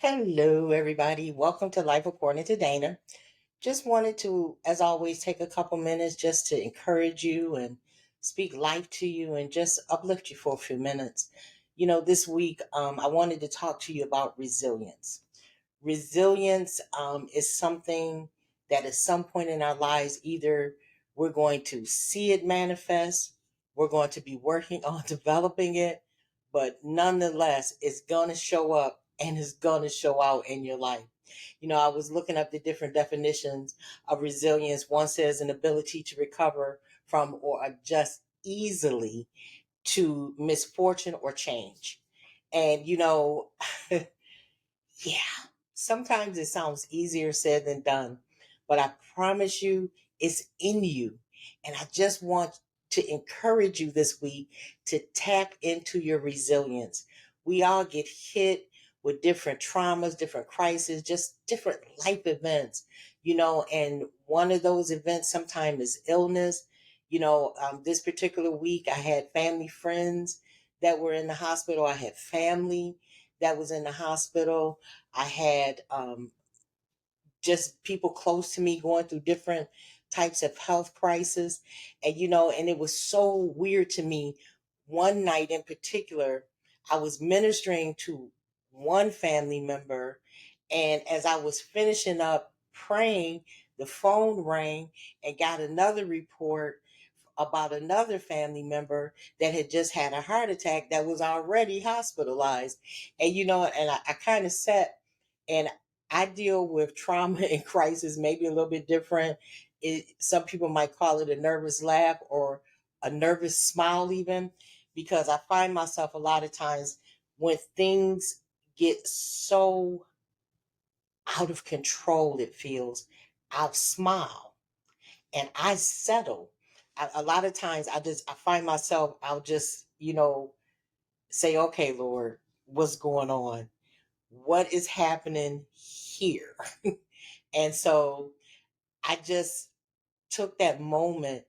Hello, everybody. Welcome to Life According to Dana. Just wanted to, as always, take a couple minutes just to encourage you and speak life to you and just uplift you for a few minutes. This week, I wanted to talk to you about resilience. Resilience is something that at some point in our lives, either we're going to see it manifest, we're going to be working on developing it, but nonetheless, it's going to show up and it's going to show out in your life. I was looking up the different definitions of resilience. One says an ability to recover from or adjust easily to misfortune or change. And, yeah, sometimes it sounds easier said than done, but I promise you it's in you. And I just want to encourage you this week to tap into your resilience. We all get hit with different traumas, different crises, just different life events, and one of those events sometimes is illness. This particular week, I had family friends that were in the hospital. I had family that was in the hospital. I had just people close to me going through different types of health crisis. And it was so weird to me. One night in particular, I was ministering to one family member. And as I was finishing up praying, the phone rang and got another report about another family member that had just had a heart attack that was already hospitalized. And I kind of sat and I deal with trauma and crisis maybe a little bit different. Some people might call it a nervous laugh or a nervous smile, even because I find myself a lot of times when things get so out of control, it feels, I'll smile and I settle. A lot of times I find myself, I'll just, say, okay, Lord, what's going on? What is happening here? And so I just took that moment.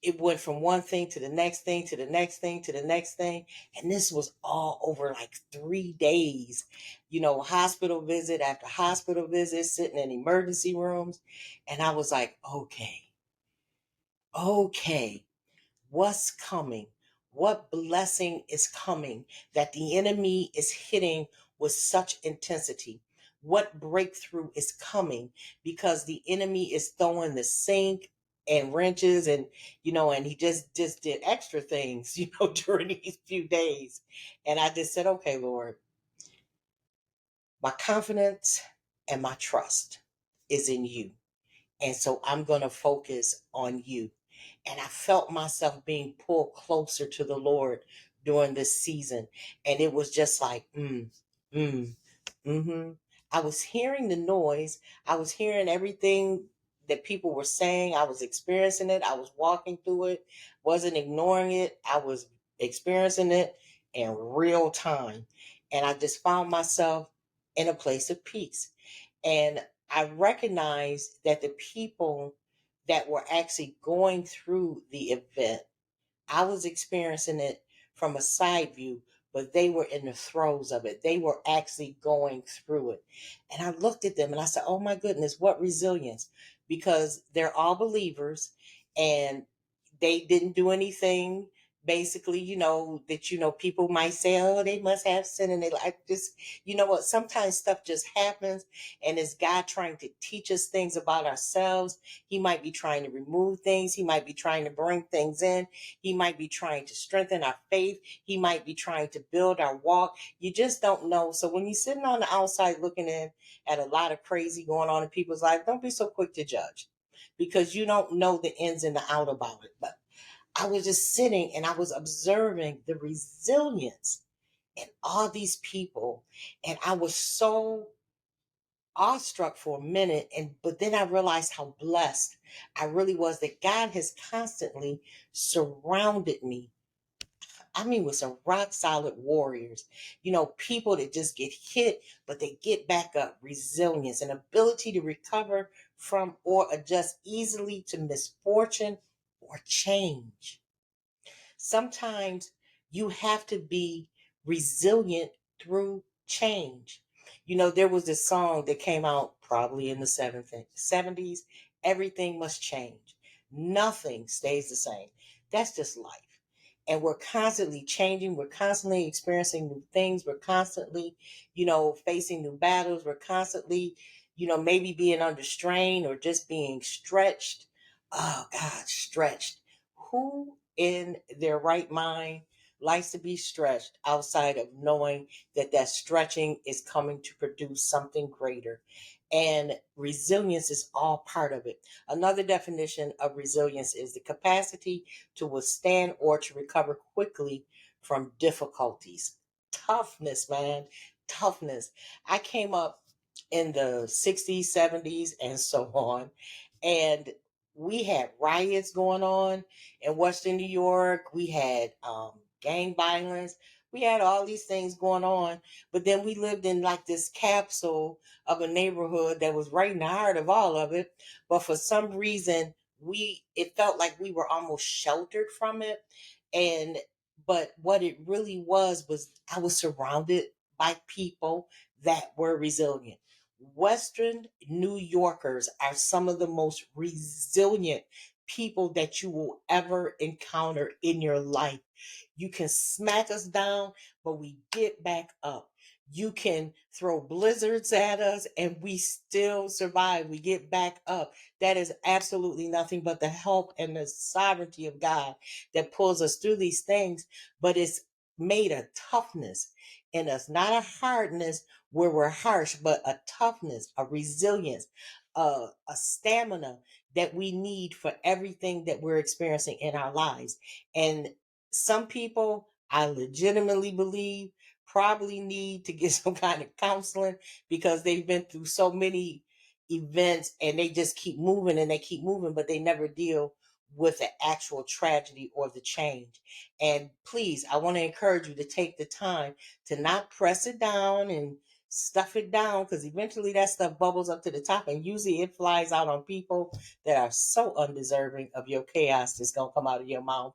It went from one thing to the next thing to the next thing to the next thing. And this was all over like 3 days, hospital visit after hospital visit, sitting in emergency rooms. And I was like, okay, what's coming? What blessing is coming that the enemy is hitting with such intensity? What breakthrough is coming because the enemy is throwing the sink and wrenches and he just did extra things, during these few days. And I just said, okay, Lord, my confidence and my trust is in you. And so I'm going to focus on you. And I felt myself being pulled closer to the Lord during this season. And it was just like, mm, mm-hmm. I was hearing the noise. I was hearing everything that people were saying. I was experiencing it. I was walking through it, wasn't ignoring it. I was experiencing it in real time. And I just found myself in a place of peace. And I recognized that the people that were actually going through the event, I was experiencing it from a side view, but they were in the throes of it. They were actually going through it. And I looked at them and I said, oh my goodness, what resilience. Because they're all believers and they didn't do anything basically, that, people might say, oh, they must have sin in their life. Just, you know what? Sometimes stuff just happens and it's God trying to teach us things about ourselves. He might be trying to remove things. He might be trying to bring things in. He might be trying to strengthen our faith. He might be trying to build our walk. You just don't know. So when you're sitting on the outside looking in at a lot of crazy going on in people's life, don't be so quick to judge because you don't know the ins and the out about it. But I was just sitting and I was observing the resilience in all these people. And I was so awestruck for a minute. But then I realized how blessed I really was that God has constantly surrounded me. I mean, with some rock solid warriors, people that just get hit, but they get back up, resilience, and ability to recover from or adjust easily to misfortune or change. Sometimes you have to be resilient through change. There was this song that came out probably in the 70s. Everything must change. Nothing stays the same. That's just life. And we're constantly changing. We're constantly experiencing new things. We're constantly, facing new battles. We're constantly, maybe being under strain or just being stretched. Oh, God, stretched. Who in their right mind likes to be stretched outside of knowing that that stretching is coming to produce something greater? And resilience is all part of it. Another definition of resilience is the capacity to withstand or to recover quickly from difficulties. Toughness, man. Toughness. I came up in the 60s, 70s, and so on. And we had riots going on in Western New York. We had gang violence. We had all these things going on. But then we lived in like this capsule of a neighborhood that was right in the heart of all of it. But for some reason, it felt like we were almost sheltered from it. And but what it really was I was surrounded by people that were resilient. Western New Yorkers are some of the most resilient people that you will ever encounter in your life. You can smack us down, but we get back up. You can throw blizzards at us and we still survive. We get back up. That is absolutely nothing but the help and the sovereignty of God that pulls us through these things. But it's made a toughness in us, not a hardness where we're harsh, but a toughness, a resilience, a stamina that we need for everything that we're experiencing in our lives. And some people, I legitimately believe, probably need to get some kind of counseling because they've been through so many events and they just keep moving and they keep moving, but they never deal with the actual tragedy or the change. And please, I want to encourage you to take the time to not press it down and stuff it down, because eventually that stuff bubbles up to the top and usually it flies out on people that are so undeserving of your chaos that's going to come out of your mouth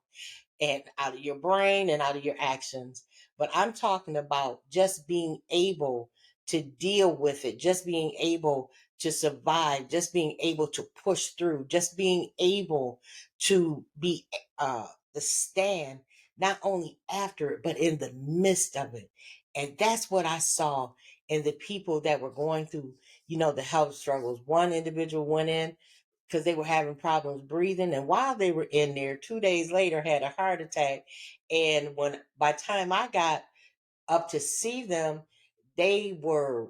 and out of your brain and out of your actions. But I'm talking about just being able to deal with it, just being able to survive, just being able to push through, just being able to be the stand, not only after it, but in the midst of it. And that's what I saw in the people that were going through, the health struggles. One individual went in because they were having problems breathing. And while they were in there, 2 days later, had a heart attack. And by the time I got up to see them, they were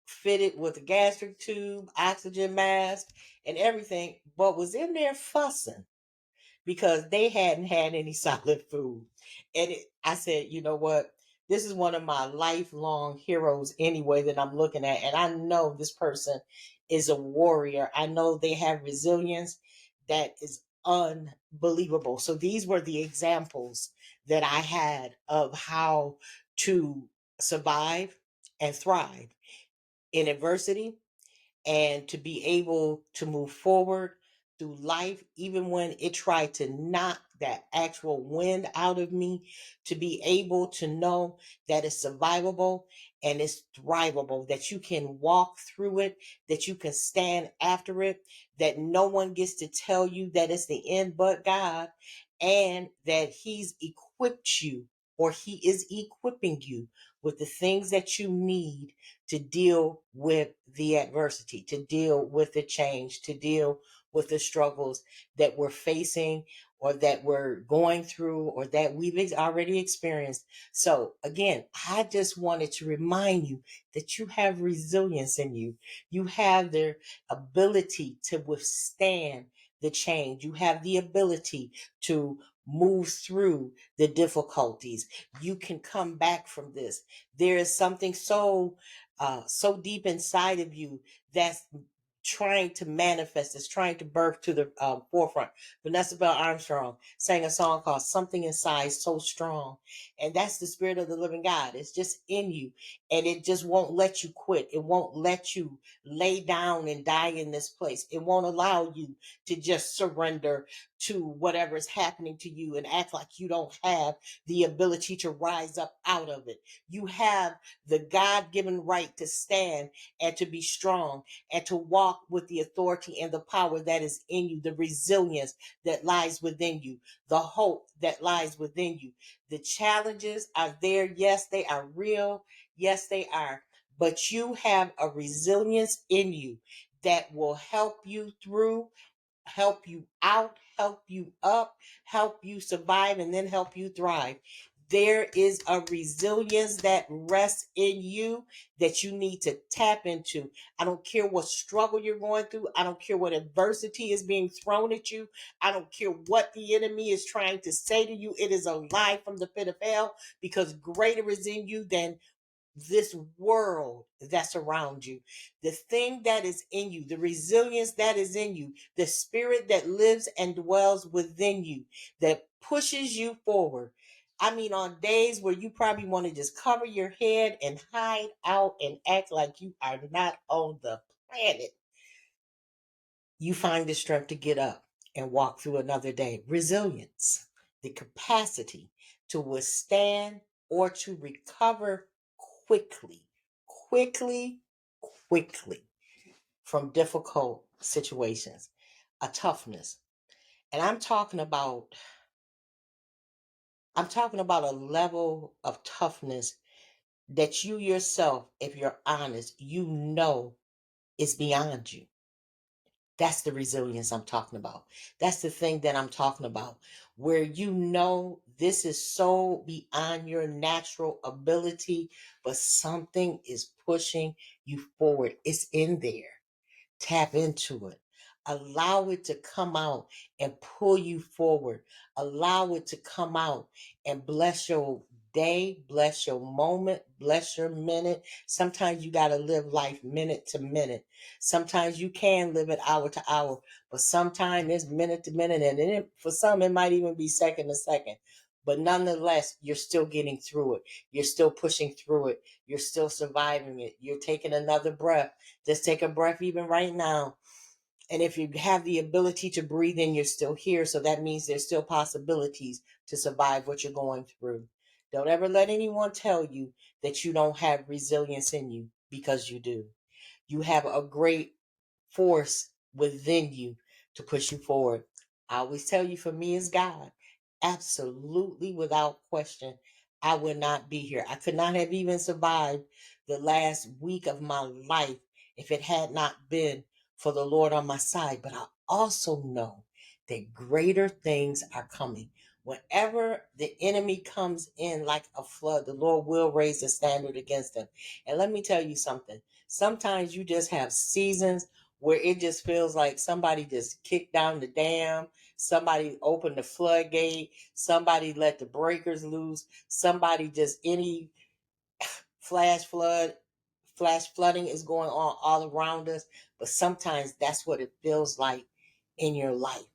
fitted with a gastric tube, oxygen mask, and everything, but was in there fussing because they hadn't had any solid food. And I said, you know what? This is one of my lifelong heroes anyway that I'm looking at. And I know this person is a warrior. I know they have resilience that is unbelievable. So these were the examples that I had of how to survive and thrive in adversity and to be able to move forward through life, even when it tried to knock that actual wind out of me, to be able to know that it's survivable and it's thrivable, that you can walk through it, that you can stand after it, that no one gets to tell you that it's the end but God, and that He's equipped you or He is equipping you with the things that you need to deal with the adversity, to deal with the change, to deal with the struggles that we're facing or that we're going through or that we've already experienced. So again, I just wanted to remind you that you have resilience in you. You have the ability to withstand the change. You have the ability to move through the difficulties. You can come back from this. There is something so deep inside of you that's trying to manifest, it's trying to birth to the forefront. Vanessa Bell Armstrong sang a song called Something Inside So Strong. And that's the spirit of the living God. It's just in you. And it just won't let you quit. It won't let you lay down and die in this place. It won't allow you to just surrender to whatever is happening to you and act like you don't have the ability to rise up out of it. You have the God-given right to stand and to be strong and to walk with the authority and the power that is in you, the resilience that lies within you, the hope that lies within you. The challenges are there. Yes, they are real. Yes, they are. But you have a resilience in you that will help you through, help you out, help you up, help you survive, and then help you thrive. There is a resilience that rests in you that you need to tap into. I don't care what struggle you're going through. I don't care what adversity is being thrown at you. I don't care what the enemy is trying to say to you. It is a lie from the pit of hell, because greater is in you than this world that's around you. The thing that is in you, the resilience that is in you, the spirit that lives and dwells within you, that pushes you forward. I mean, on days where you probably want to just cover your head and hide out and act like you are not on the planet, you find the strength to get up and walk through another day. Resilience, the capacity to withstand or to recover quickly, quickly, quickly from difficult situations. A toughness. And I'm talking about a level of toughness that you yourself, if you're honest, you know is beyond you. That's the resilience I'm talking about. That's the thing that I'm talking about, where you know this is so beyond your natural ability, but something is pushing you forward. It's in there. Tap into it. Allow it to come out and pull you forward. Allow it to come out and bless your day, bless your moment, bless your minute. Sometimes you got to live life minute to minute. Sometimes you can live it hour to hour, but sometimes it's minute to minute. And then for some, it might even be second to second. But nonetheless, you're still getting through it. You're still pushing through it. You're still surviving it. You're taking another breath. Just take a breath even right now. And if you have the ability to breathe in, you're still here. So that means there's still possibilities to survive what you're going through. Don't ever let anyone tell you that you don't have resilience in you, because you do. You have a great force within you to push you forward. I always tell you, for me is God. Absolutely, without question, I would not be here. I could not have even survived the last week of my life if it had not been for the Lord on my side. But I also know that greater things are coming. Whenever the enemy comes in like a flood, the Lord will raise a standard against them. And let me tell you something. Sometimes you just have seasons where it just feels like somebody just kicked down the dam, somebody opened the floodgate, somebody let the breakers loose, somebody just any flash flood, flash flooding is going on all around us. But sometimes that's what it feels like in your life.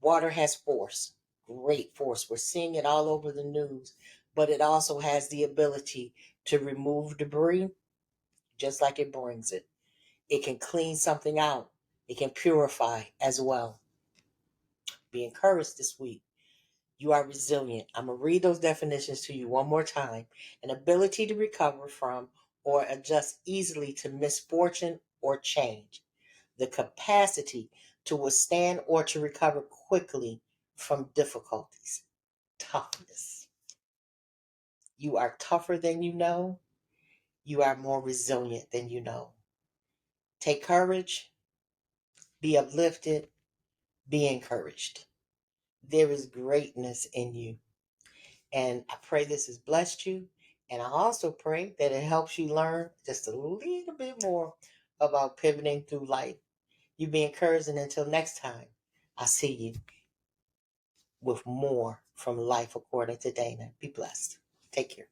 Water has force, great force. We're seeing it all over the news, but it also has the ability to remove debris just like it brings it. It can clean something out. It can purify as well. Be encouraged this week. You are resilient. I'm going to read those definitions to you one more time. An ability to recover from or adjust easily to misfortune or change. The capacity to withstand or to recover quickly from difficulties. Toughness. You are tougher than you know. You are more resilient than you know. Take courage. Be uplifted. Be encouraged. There is greatness in you. And I pray this has blessed you. And I also pray that it helps you learn just a little bit more about pivoting through life. You be encouraged. And until next time, I'll see you with more from Life According to Dana. Be blessed. Take care.